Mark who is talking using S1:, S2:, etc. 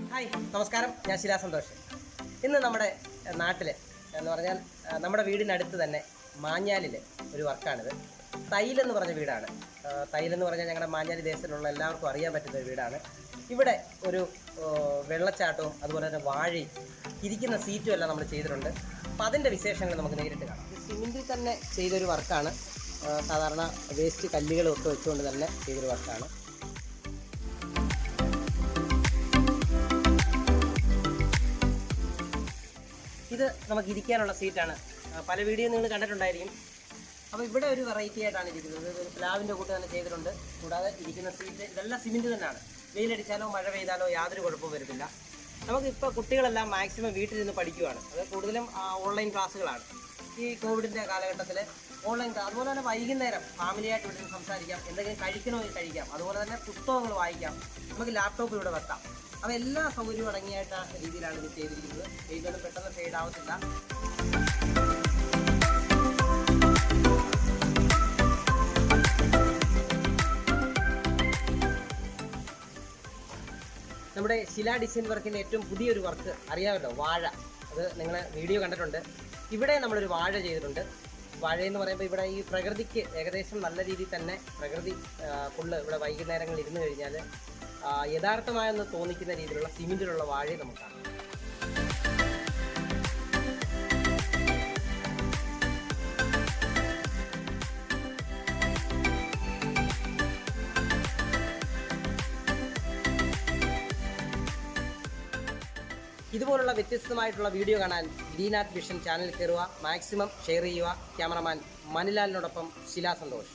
S1: Hi നമസ്കാരം, ഞാൻ ശിലാ സന്തോഷ്. ഇന്ന് നമ്മുടെ നാട്ടിൽ എന്ന് പറഞ്ഞാൽ നമ്മുടെ വീടിനടുത്ത് തന്നെ മാഞ്ഞാലിൽ ഒരു വർക്കാണിത്. തൈലെന്ന് പറഞ്ഞ വീടാണ്. തൈലെന്ന് പറഞ്ഞാൽ ഞങ്ങളുടെ മാഞ്ഞാലി ദേശത്തിലുള്ള എല്ലാവർക്കും അറിയാൻ പറ്റുന്ന ഒരു വീടാണ്. ഇവിടെ ഒരു വെള്ളച്ചാട്ടവും അതുപോലെ തന്നെ വാഴയും ഇരിക്കുന്ന സീറ്റും എല്ലാം നമ്മൾ ചെയ്തിട്ടുണ്ട്. അപ്പോൾ അതിൻ്റെ വിശേഷങ്ങൾ നമുക്ക് നേരിട്ട് കാണാം. ഇത് സിമെൻറ്റിൽ തന്നെ ചെയ്തൊരു വർക്കാണ്. സാധാരണ വേസ്റ്റ് കല്ലുകളും ഒക്കെ വെച്ചുകൊണ്ട് തന്നെ ചെയ്തൊരു വർക്കാണ്. ഇത് നമുക്ക് ഇരിക്കാനുള്ള സീറ്റാണ്. പല വീഡിയോ നിങ്ങൾ കണ്ടിട്ടുണ്ടായിരിക്കും. അപ്പോൾ ഇവിടെ ഒരു വെറൈറ്റി ആയിട്ടാണ് ഇരിക്കുന്നത്. ഒരു പ്ലാവിൻ്റെ കൂട്ട് തന്നെ ചെയ്തിട്ടുണ്ട്. കൂടാതെ ഇരിക്കുന്ന സീറ്റ് ഇതെല്ലാം സിമെൻറ്റ് തന്നെയാണ്. വെയിലടിച്ചാലോ മഴ പെയ്താലോ യാതൊരു കുഴപ്പവും വരുന്നില്ല. നമുക്കിപ്പോൾ കുട്ടികളെല്ലാം മാക്സിമം വീട്ടിലിരുന്ന് പഠിക്കുകയാണ്. അത് കൂടുതലും ഓൺലൈൻ ക്ലാസ്സുകളാണ്. ഈ കോവിഡിൻ്റെ കാലഘട്ടത്തിൽ ഓൺലൈൻ ക്ലാസ്, അതുപോലെ തന്നെ വൈകുന്നേരം ഫാമിലിയായിട്ട് ഇവിടെ നിന്ന് സംസാരിക്കാം, എന്തെങ്കിലും കഴിക്കണമെങ്കിൽ കഴിക്കാം, അതുപോലെ തന്നെ പുസ്തകങ്ങൾ വായിക്കാം, നമുക്ക് ലാപ്ടോപ്പ് ഇവിടെ വെക്കാം. അപ്പോൾ എല്ലാ സൗകര്യവും അടങ്ങിയായിട്ട രീതിയിലാണ് ഇത് ചെയ്തിരിക്കുന്നത്. ചെയ്തൊന്നും പെട്ടെന്ന് ഫെയ്ഡ് ആവത്തില്ല. നമ്മുടെ ശിലാ ഡിസൈൻ വർക്കിൻ്റെ ഏറ്റവും പുതിയൊരു വർക്ക് അറിയാമല്ലോ, വാഴ. അത് നിങ്ങൾ വീഡിയോ കണ്ടിട്ടുണ്ട്. ഇവിടെ നമ്മളൊരു വാഴ ചെയ്തിട്ടുണ്ട്. വാഴയെന്ന് പറയുമ്പോൾ ഇവിടെ ഈ പ്രകൃതിക്ക് ഏകദേശം നല്ല രീതിയിൽ തന്നെ പ്രകൃതി ഫുള്ള് ഇവിടെ വൈകുന്നേരങ്ങളിൽ ഇരുന്ന് കഴിഞ്ഞാൽ യഥാർത്ഥമായെന്ന് തോന്നിക്കുന്ന രീതിയിലുള്ള സിമെൻറ്റിലുള്ള വാഴയെ നമുക്ക് കാണാം. ഇതുപോലുള്ള വ്യത്യസ്തമായിട്ടുള്ള വീഡിയോ കാണാൻ ഗ്രീൻ ആർട്ട് വിഷൻ ചാനൽ കയറുക, മാക്സിമം ഷെയർ ചെയ്യുക. ക്യാമറമാൻ മണിലാലിനോടൊപ്പം ശിലാ സന്തോഷ്.